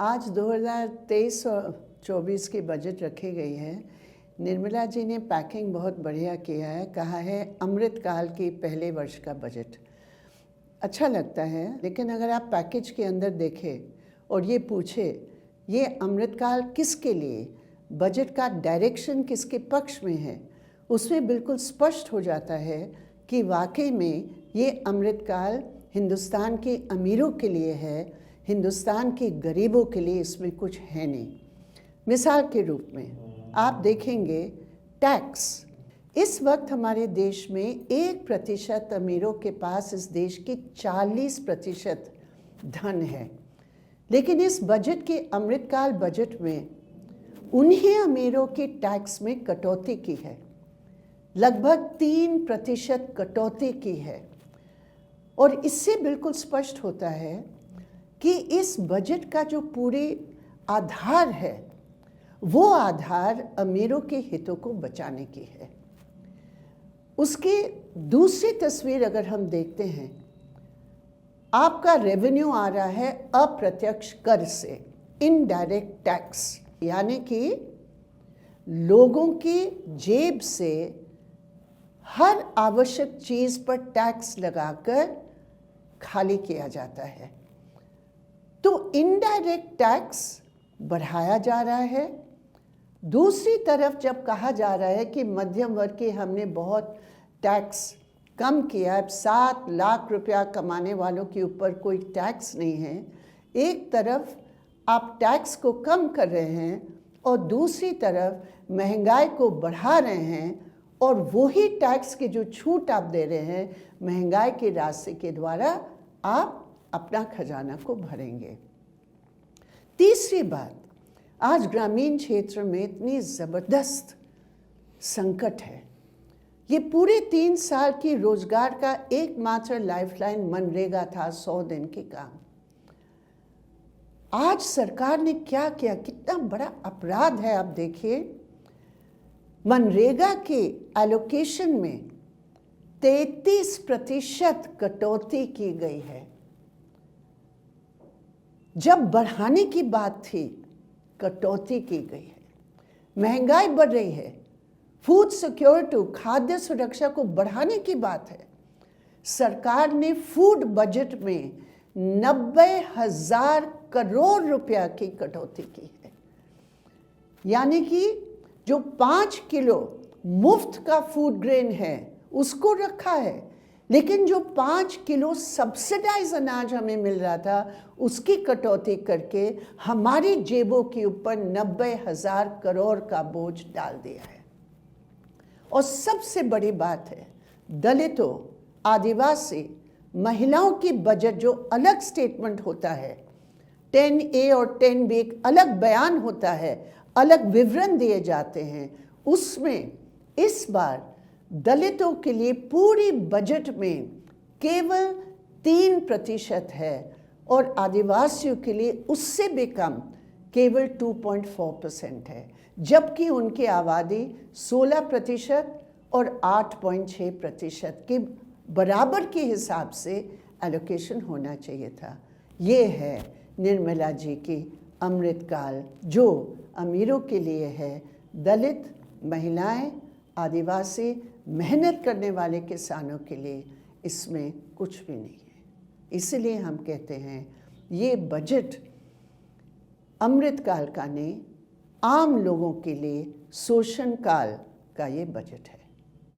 आज 2023 और 24 की बजट रखी गई है। निर्मला जी ने पैकिंग बहुत बढ़िया किया है, कहा है अमृतकाल की पहले वर्ष का बजट। अच्छा लगता है, लेकिन अगर आप पैकेज के अंदर देखें और ये पूछे ये अमृतकाल किसके लिए, बजट का डायरेक्शन किसके पक्ष में है, उसमें बिल्कुल स्पष्ट हो जाता है कि वाकई में ये अमृतकाल हिंदुस्तान के अमीरों के लिए है, हिंदुस्तान के गरीबों के लिए इसमें कुछ है नहीं। मिसाल के रूप में आप देखेंगे टैक्स। इस वक्त हमारे देश में 1% अमीरों के पास इस देश की 40% धन है, लेकिन इस बजट के अमृतकाल बजट में उन्हीं अमीरों की टैक्स में कटौती की है, लगभग 3% कटौती की है। और इससे बिल्कुल स्पष्ट होता है कि इस बजट का जो पूरे आधार है वो आधार अमीरों के हितों को बचाने की है। उसकी दूसरी तस्वीर अगर हम देखते हैं, आपका रेवेन्यू आ रहा है अप्रत्यक्ष कर से, इनडायरेक्ट टैक्स, यानी कि लोगों की जेब से हर आवश्यक चीज पर टैक्स लगाकर खाली किया जाता है। तो इनडायरेक्ट टैक्स बढ़ाया जा रहा है। दूसरी तरफ जब कहा जा रहा है कि मध्यम वर्ग के हमने बहुत टैक्स कम किया, 7 लाख रुपया कमाने वालों के ऊपर कोई टैक्स नहीं है। एक तरफ आप टैक्स को कम कर रहे हैं और दूसरी तरफ महंगाई को बढ़ा रहे हैं, और वही टैक्स की जो छूट आप दे रहे हैं महंगाई के रास्ते के द्वारा आप अपना खजाना को भरेंगे। तीसरी बात, आज ग्रामीण क्षेत्र में इतनी ज़बरदस्त संकट है। ये पूरे 3 साल की रोजगार का एकमात्र लाइफलाइन मनरेगा था, 100 दिन के काम। आज सरकार ने क्या किया, कितना बड़ा अपराध है। आप देखिए, मनरेगा के एलोकेशन में 33% कटौती की गई है। जब बढ़ाने की बात थी, कटौती की गई है। महंगाई बढ़ रही है, फूड सिक्योरिटी, खाद्य सुरक्षा को बढ़ाने की बात है। सरकार ने फूड बजट में 90,000 करोड़ रुपया की कटौती की है, यानी कि जो 5 किलो मुफ्त का फूड ग्रेन है उसको रखा है, लेकिन जो 5 किलो सब्सिडाइज अनाज हमें मिल रहा था उसकी कटौती करके हमारी जेबों के ऊपर 90,000 करोड़ का बोझ डाल दिया है। और सबसे बड़ी बात है, दलितों, आदिवासी, महिलाओं की बजट जो अलग स्टेटमेंट होता है, 10A और 10B एक अलग बयान होता है, अलग विवरण दिए जाते हैं, उसमें इस बार दलितों के लिए पूरी बजट में केवल 3% है और आदिवासियों के लिए उससे भी कम, केवल 2.4% है, जबकि उनकी आबादी 16% और 8.6% के बराबर के हिसाब से एलोकेशन होना चाहिए था। ये है निर्मला जी की अमृतकाल, जो अमीरों के लिए है, दलित, महिलाएं, आदिवासी, मेहनत करने वाले किसानों के लिए इसमें कुछ भी नहीं है। इसलिए हम कहते हैं ये बजट अमृतकाल का नहीं, आम लोगों के लिए शोषण काल का ये बजट है।